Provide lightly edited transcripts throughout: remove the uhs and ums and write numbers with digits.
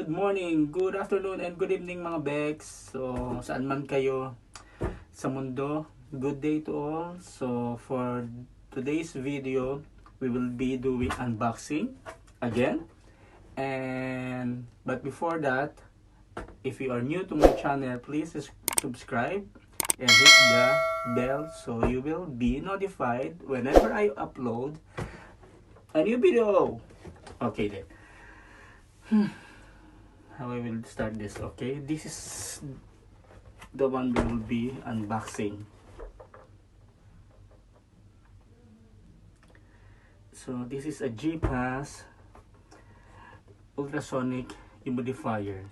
Good morning, good afternoon, and good evening mga Bex. So, saan man kayo sa mundo, good day to all. So, for today's video, we will be doing unboxing again. But before that, if you are new to my channel, please subscribe and hit the bell so you will be notified whenever I upload a new video. Okay then. How I will start this. Okay, this is the one we will be unboxing. So this is a Geepas Ultrasonic Humidifier.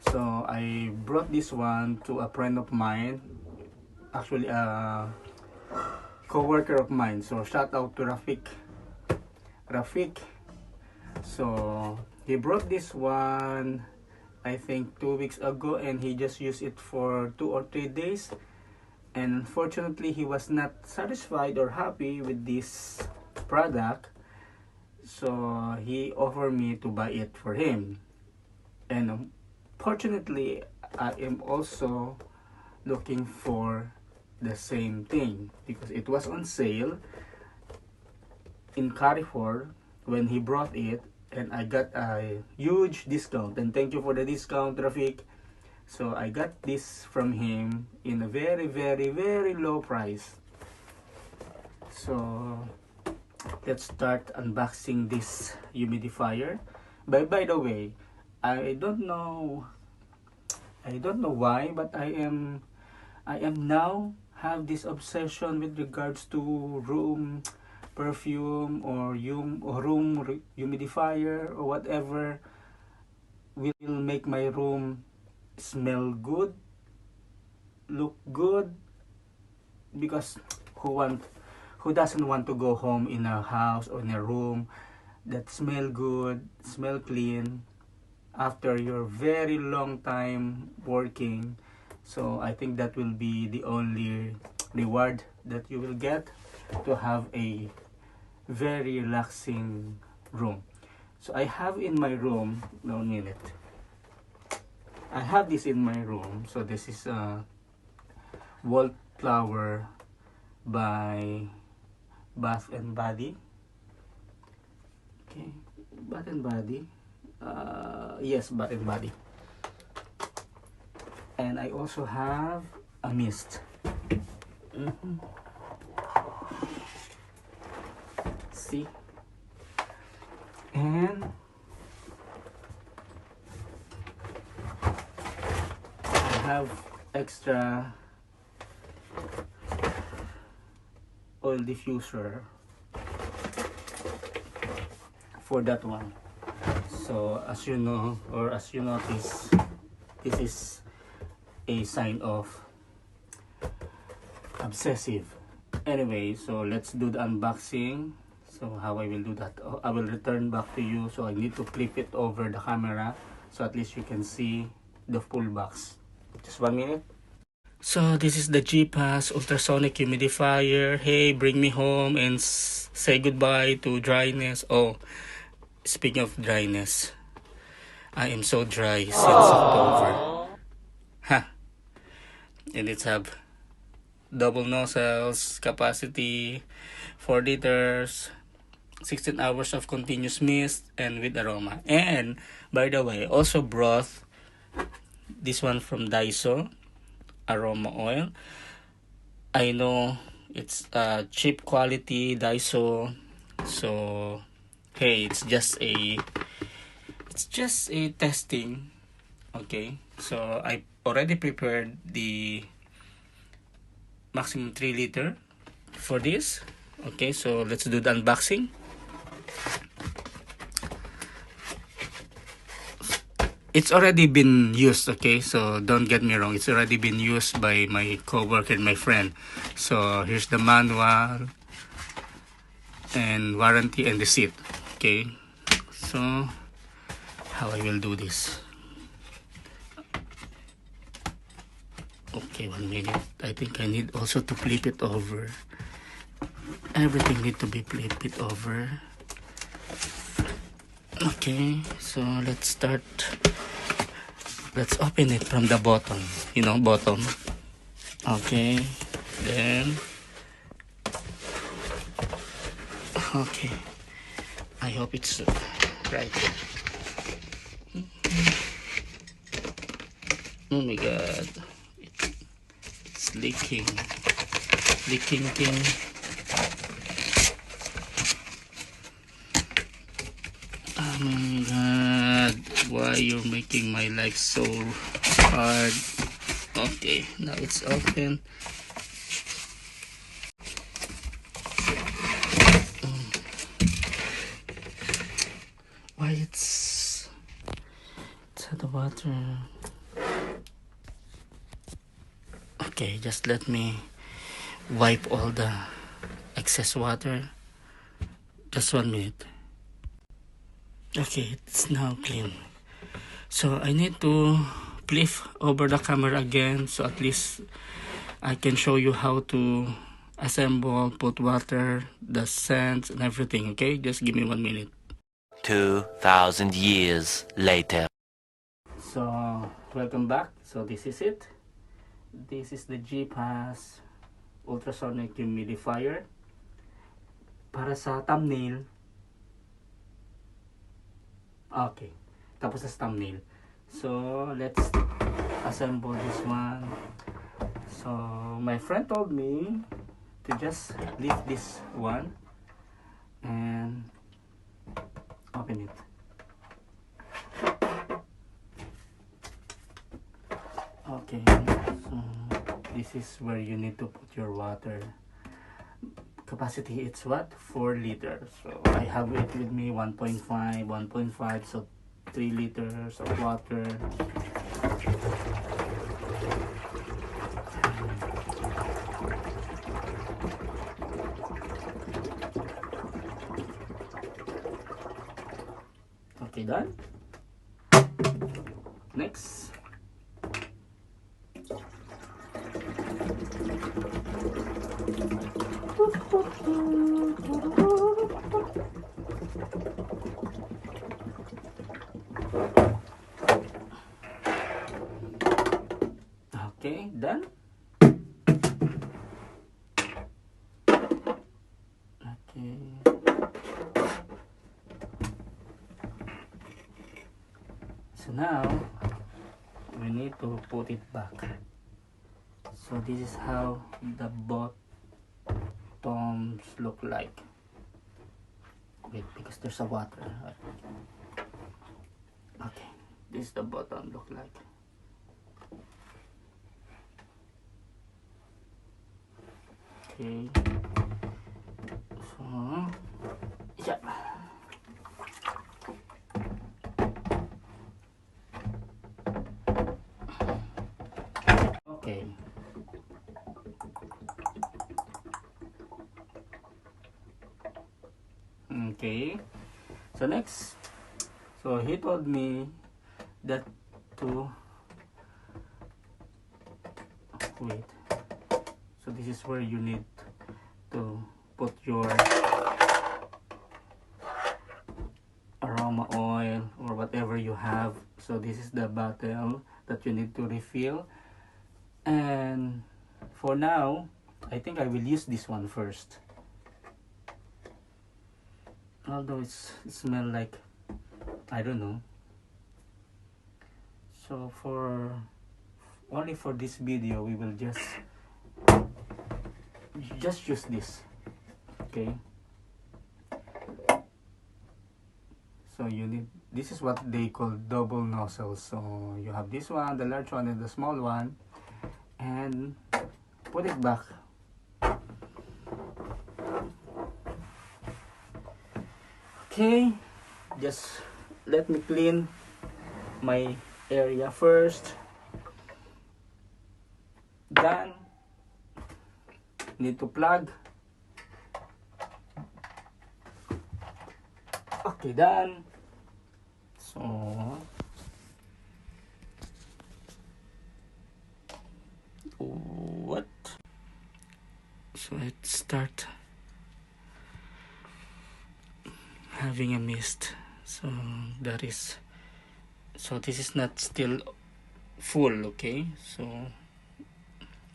So I brought this one to a friend of mine, actually a co-worker of mine. So shout out to Rafik. So he brought this one I think 2 weeks ago, and he just used it for 2 or 3 days, and unfortunately he was not satisfied or happy with this product. So he offered me to buy it for him, and fortunately I am also looking for the same thing because it was on sale in Carrefour when he brought it, and I got a huge discount, and thank you for the discount, Rafik. So I got this from him in a very low price. So let's start unboxing this humidifier. By the way, I don't know why, but I am now have this obsession with regards to room perfume or room humidifier or whatever will make my room smell good, look good, because who doesn't want to go home in a house or in a room that smell good, smell clean after your very long time working. So I think that will be the only reward that you will get, to have a very relaxing room. So I have in my room, no minute, I have this in my room. So this is a wallflower by Bath and Body. Okay, Bath and Body. Yes, Bath and Body. And I also have a mist. See, and I have extra oil diffuser for that one. So as you know, or as you notice, this is a sign of obsessive. Anyway, so let's do the unboxing. So how I will do that, I will return back to you. So I need to flip it over the camera so at least you can see the full box. Just 1 minute. So this is the Geepas Ultrasonic Humidifier. Hey, bring me home and say goodbye to dryness. Oh, speaking of dryness, I am so dry since October. And it's have double nozzles, capacity 4 liters, 16 hours of continuous mist, and with aroma. And by the way, also brought this one from Daiso, aroma oil. I know it's cheap quality Daiso, so hey, it's just a testing. Okay, so I already prepared the maximum 3 liter for this. Okay, so let's do the unboxing. It's already been used, okay, so don't get me wrong, it's already been used by my co-worker and my friend. So here's the manual and warranty and receipt. Okay, so how I will do this. Okay, 1 minute. I think I need also to flip it over. Everything need to be flipped over. Okay, so let's start. Let's open it from the bottom, bottom. Okay, then okay, I hope it's right. Oh my god, it's leaking thing. Oh my god, why you're making my life so hard? Okay, now it's open. Why it's out of water? Okay, just let me wipe all the excess water. Just 1 minute. Okay, it's now clean. So I need to flip over the camera again, so at least I can show you how to assemble, put water, the scents and everything. Okay, just give me 1 minute. 2,000 years later. So welcome back. So this is it. This is the Geepas Ultrasonic Humidifier. Para sa thumbnail. Okay, tapos sa thumbnail. So let's assemble this one. So my friend told me to just lift this one and open it. Okay, so this is where you need to put your water. Capacity, it's what? 4 liters. So I have it with me, 1.5, so 3 liters of water. Okay, done. Next. Okay, done. Okay. So now we need to put it back. So this is how the bottoms look like. Wait, because there's a water. Okay, this is the bottom look like. Okay, so yeah. Okay. Okay, so next, so he told me that to wait, so this is where you need to put your aroma oil or whatever you have. So this is the bottle that you need to refill, and for now I think I will use this one first, although it smells like, I don't know. So only for this video we will just use this. Okay, so you need, this is what they call double nozzles. So you have this one, the large one, and the small one, and put it back. Okay, just let me clean my area first. Done. Need to plug. Okay, done. So what? So let's start having a mist. So that is, so this is not still full, okay? So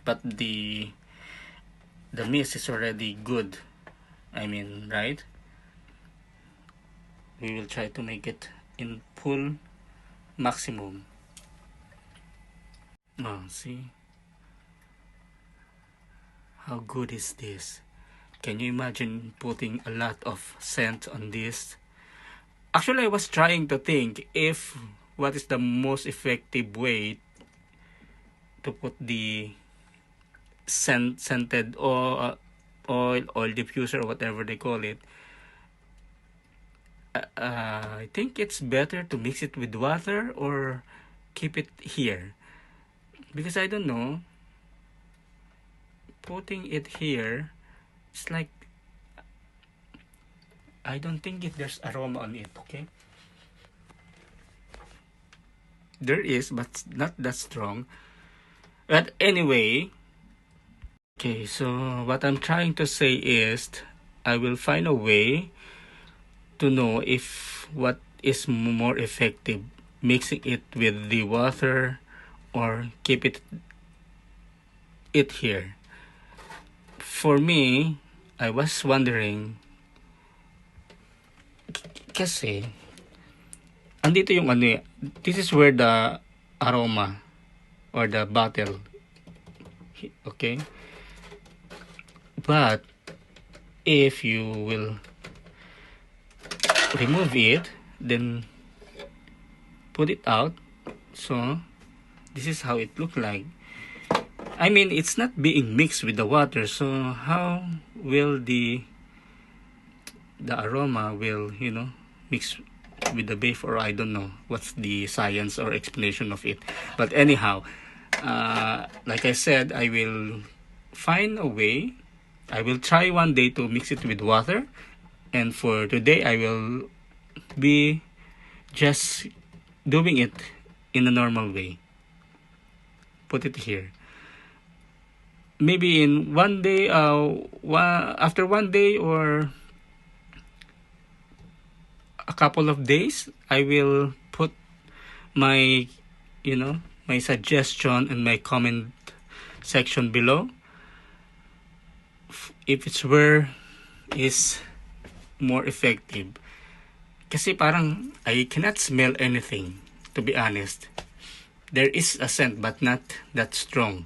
but the mist is already good, I mean, right? We will try to make it in full maximum. Oh, see how good is this? Can you imagine putting a lot of scent on this? Actually, I was trying to think if what is the most effective way to put the scented oil diffuser or whatever they call it. I think it's better to mix it with water or keep it here, because I don't know, putting it here, it's like, I don't think there's aroma on it, okay? There is, but not that strong. But anyway, okay, so what I'm trying to say is I will find a way to know if what is more effective, mixing it with the water or keep it here. For me, I was wondering, kasi andito yung ano, this is where the aroma or the bottle, okay? But if you will remove it, then put it out, so this is how it look like. I mean, it's not being mixed with the water, so how will the aroma will, you know, mix with the beef, or I don't know what's the science or explanation of it. But anyhow, like I said, I will find a way. I will try one day to mix it with water, and for today I will be just doing it in a normal way. Put it here. Maybe in one day, after one day or a couple of days, I will put my, you know, my suggestion in my comment section below if it's where is more effective. Kasi parang I cannot smell anything, to be honest. There is a scent but not that strong.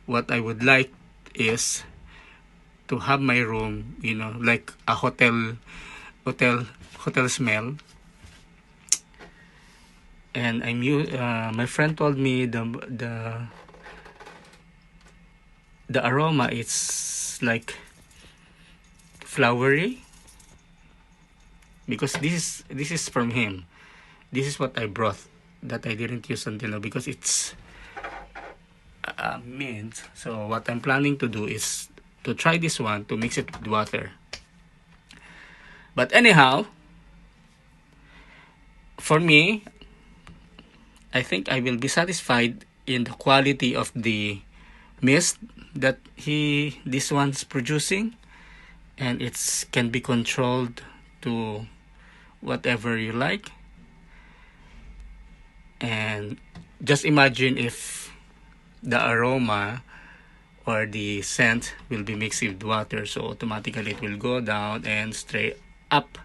What I would like is to have my room, you know, like a hotel smell. And my friend told me the aroma is like flowery, because this is from him. This is what I brought that I didn't use until now because it's mint. So what I'm planning to do is to try this one, to mix it with water. But anyhow, for me, I think I will be satisfied in the quality of the mist that this one's producing, and it's can be controlled to whatever you like. And just imagine if the aroma or the scent will be mixed with water, so automatically it will go down and straight up.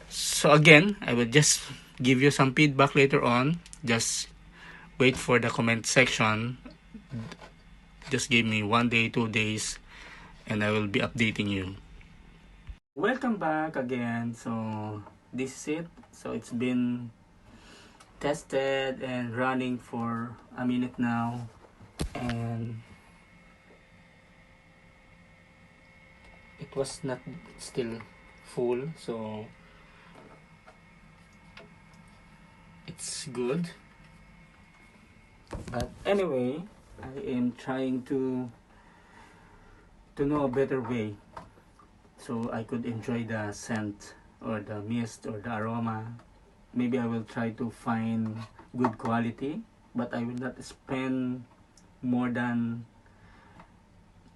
So again, I will just give you some feedback later on. Just wait for the comment section. Just give me 1 day, 2 days, and I will be updating you. Welcome back again. So this is it. So it's been tested and running for a minute now, and it was not still full, so it's good. But anyway, I am trying to know a better way so I could enjoy the scent or the mist or the aroma. Maybe I will try to find good quality, but I will not spend more than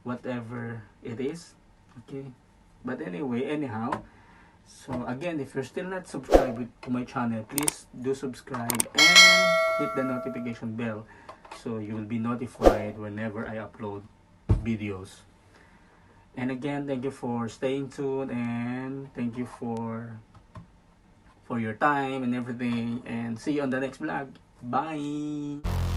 whatever it is. Okay, but anyway, anyhow, So again, if you're still not subscribed to my channel, please do subscribe and hit the notification bell so you will be notified whenever I upload videos. And again, thank you for staying tuned, and thank you for your time and everything, and see you on the next vlog. Bye.